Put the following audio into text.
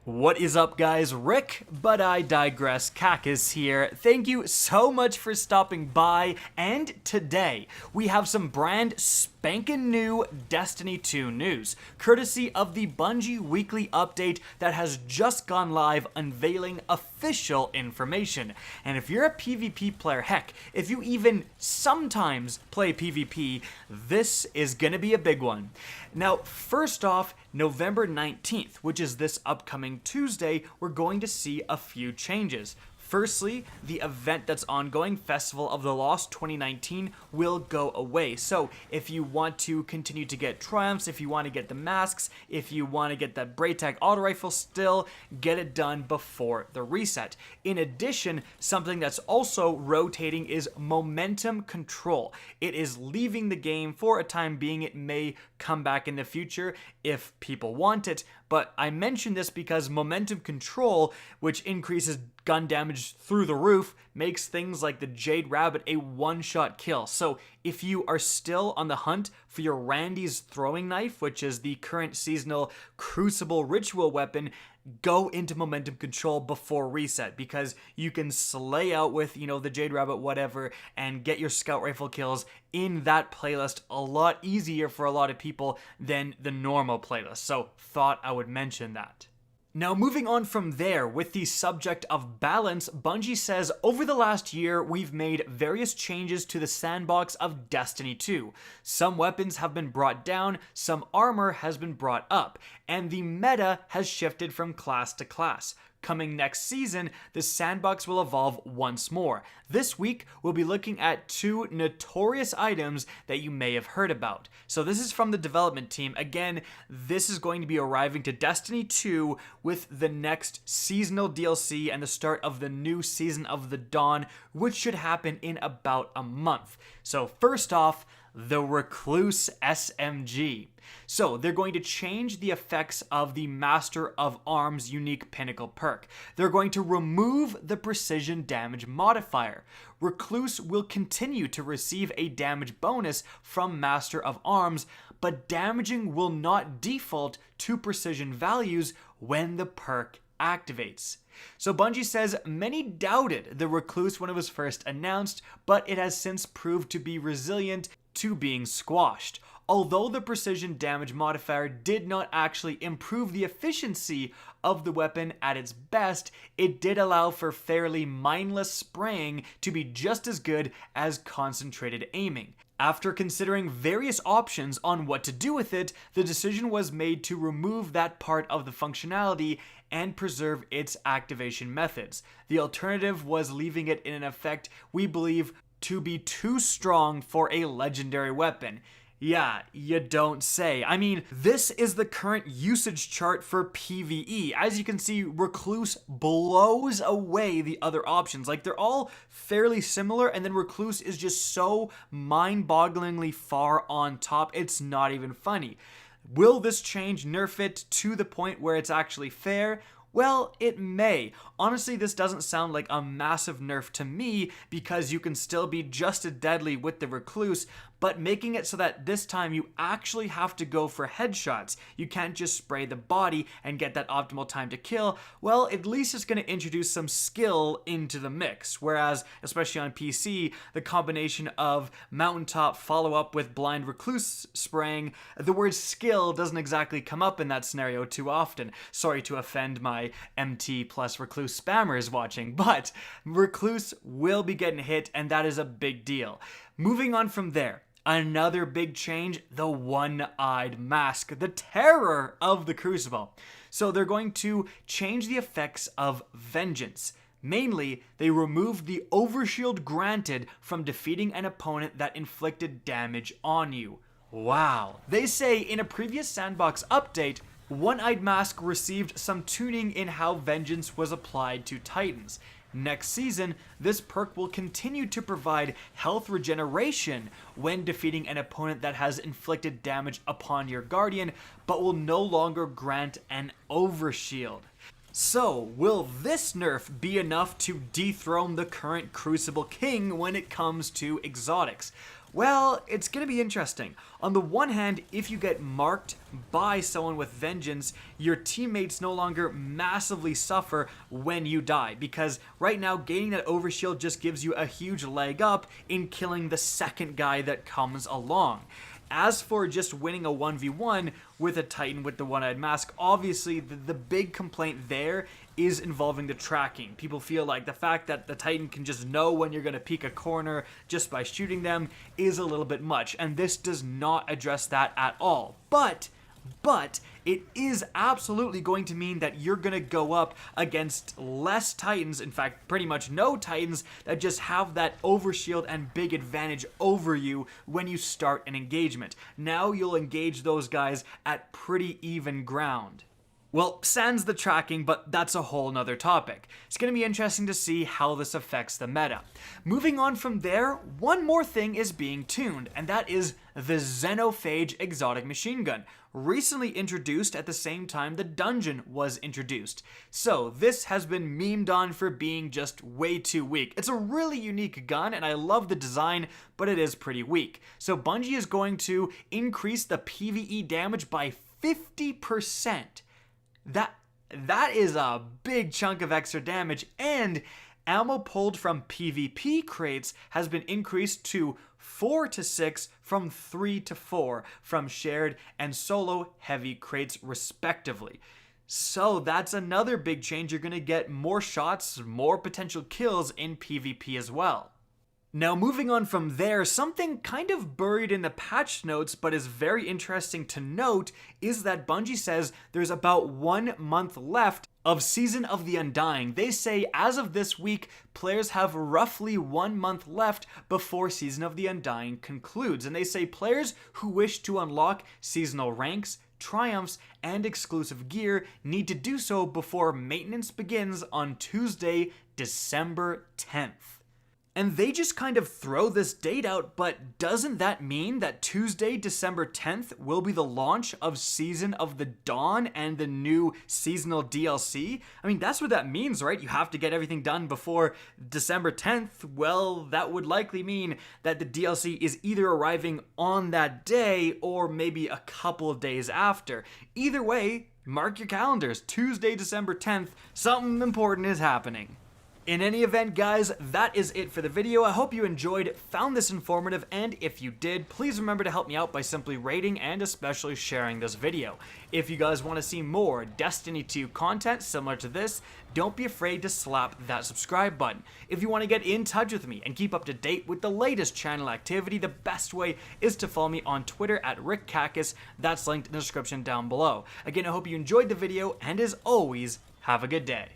What is up, guys? Rick, but I digress. Kackis here. Thank you so much for stopping by, and today we have some brand spanking new Destiny 2 news, courtesy of the Bungie weekly update that has just gone live, unveiling official information. And if you're a PvP player, heck, if you even sometimes play PvP, this is gonna be a big one. Now, first off, November 19th, which is this upcoming Tuesday, we're going to see a few changes. Firstly, the event that's ongoing, Festival of the Lost 2019, will go away. So if you want to continue to get triumphs, if you want to get the masks, if you want to get that Braytag auto rifle, still get it done before the reset. In addition, something that's also rotating is momentum control. It is leaving the game for a time being. It may come back in the future if people want it, but I mention this because momentum control, which increases gun damage through the roof, makes things like the Jade Rabbit a one-shot kill. So if you are still on the hunt for your Randy's throwing knife, which is the current seasonal Crucible ritual weapon, go into momentum control before reset, because you can slay out with, the Jade Rabbit, whatever, and get your scout rifle kills in that playlist a lot easier for a lot of people than the normal playlist. So thought I would mention that. Now, moving on from there, with the subject of balance, Bungie says, over the last year, we've made various changes to the sandbox of Destiny 2. Some weapons have been brought down, some armor has been brought up, and the meta has shifted from class to class. Coming next season, the sandbox will evolve once more. This week, we'll be looking at two notorious items that you may have heard about. So this is from the development team. Again, this is going to be arriving to Destiny 2 with the next seasonal DLC and the start of the new Season of the Dawn, which should happen in about a month. So first off, the Recluse Smg. So they're going to change the effects of the Master of Arms unique pinnacle perk. They're going to remove the precision damage modifier. Recluse will continue to receive a damage bonus from Master of Arms, but damaging will not default to precision values when the perk activates. So Bungie says many doubted the Recluse when it was first announced, but it has since proved to be resilient to being squashed. Although the precision damage modifier did not actually improve the efficiency of the weapon at its best, it did allow for fairly mindless spraying to be just as good as concentrated aiming. After considering various options on what to do with it, the decision was made to remove that part of the functionality and preserve its activation methods. The alternative was leaving it in an effect we believe to be too strong for a legendary weapon. Yeah, you don't say. I mean, this is the current usage chart for PvE. As you can see, Recluse blows away the other options. Like, they're all fairly similar, and then Recluse is just so mind-bogglingly far on top, it's not even funny. Will this change nerf it to the point where it's actually fair? Well, it may. Honestly, this doesn't sound like a massive nerf to me, because you can still be just as deadly with the Recluse, but making it so that this time you actually have to go for headshots. You can't just spray the body and get that optimal time to kill. Well, at least it's going to introduce some skill into the mix, whereas, especially on PC, the combination of mountaintop follow-up with blind Recluse spraying, the word skill doesn't exactly come up in that scenario too often. Sorry to offend my MT plus Recluse spammers watching, but Recluse will be getting hit, and that is a big deal. Moving on from there, another big change, the one-eyed mask, the terror of the Crucible. So they're going to change the effects of Vengeance. Mainly, they removed the overshield granted from defeating an opponent that inflicted damage on you. Wow. They say in a previous Sandbox update, One-Eyed Mask received some tuning in how Vengeance was applied to Titans. Next season, this perk will continue to provide health regeneration when defeating an opponent that has inflicted damage upon your Guardian, but will no longer grant an overshield. So, will this nerf be enough to dethrone the current Crucible King when it comes to exotics? Well, it's going to be interesting. On the one hand, if you get marked by someone with vengeance, your teammates no longer massively suffer when you die, because right now gaining that overshield just gives you a huge leg up in killing the second guy that comes along. As for just winning a 1v1 with a Titan with the one-eyed mask, obviously the big complaint there is involving the tracking. People feel like the fact that the Titan can just know when you're going to peek a corner just by shooting them is a little bit much, and this does not address that at all. But it is absolutely going to mean that you're going to go up against less Titans, in fact, pretty much no Titans, that just have that overshield and big advantage over you when you start an engagement. Now you'll engage those guys at pretty even ground. Well, sans the tracking, but that's a whole nother topic. It's going to be interesting to see how this affects the meta. Moving on from there, one more thing is being tuned, and that is the Xenophage exotic machine gun, recently introduced at the same time the dungeon was introduced. So this has been memed on for being just way too weak. It's a really unique gun, and I love the design, but it is pretty weak. So Bungie is going to increase the PvE damage by 50%. That is a big chunk of extra damage, and ammo pulled from PvP crates has been increased to 4 to 6 from 3 to 4 from shared and solo heavy crates respectively. So that's another big change. You're going to get more shots, more potential kills in PvP as well. Now, moving on from there, something kind of buried in the patch notes but is very interesting to note is that Bungie says there's about 1 month left of Season of the Undying. They say as of this week, players have roughly 1 month left before Season of the Undying concludes. And they say players who wish to unlock seasonal ranks, triumphs, and exclusive gear need to do so before maintenance begins on Tuesday, December 10th. And they just kind of throw this date out, but doesn't that mean that Tuesday, December 10th will be the launch of Season of the Dawn and the new seasonal DLC? I mean, that's what that means, right? You have to get everything done before December 10th. Well, that would likely mean that the DLC is either arriving on that day or maybe a couple of days after. Either way, mark your calendars. Tuesday, December 10th, something important is happening. In any event, guys, that is it for the video. I hope you enjoyed, found this informative, and if you did, please remember to help me out by simply rating and especially sharing this video. If you guys want to see more Destiny 2 content similar to this, don't be afraid to slap that subscribe button. If you want to get in touch with me and keep up to date with the latest channel activity, the best way is to follow me on Twitter at RickKackis. That's linked in the description down below. Again, I hope you enjoyed the video, and as always, have a good day.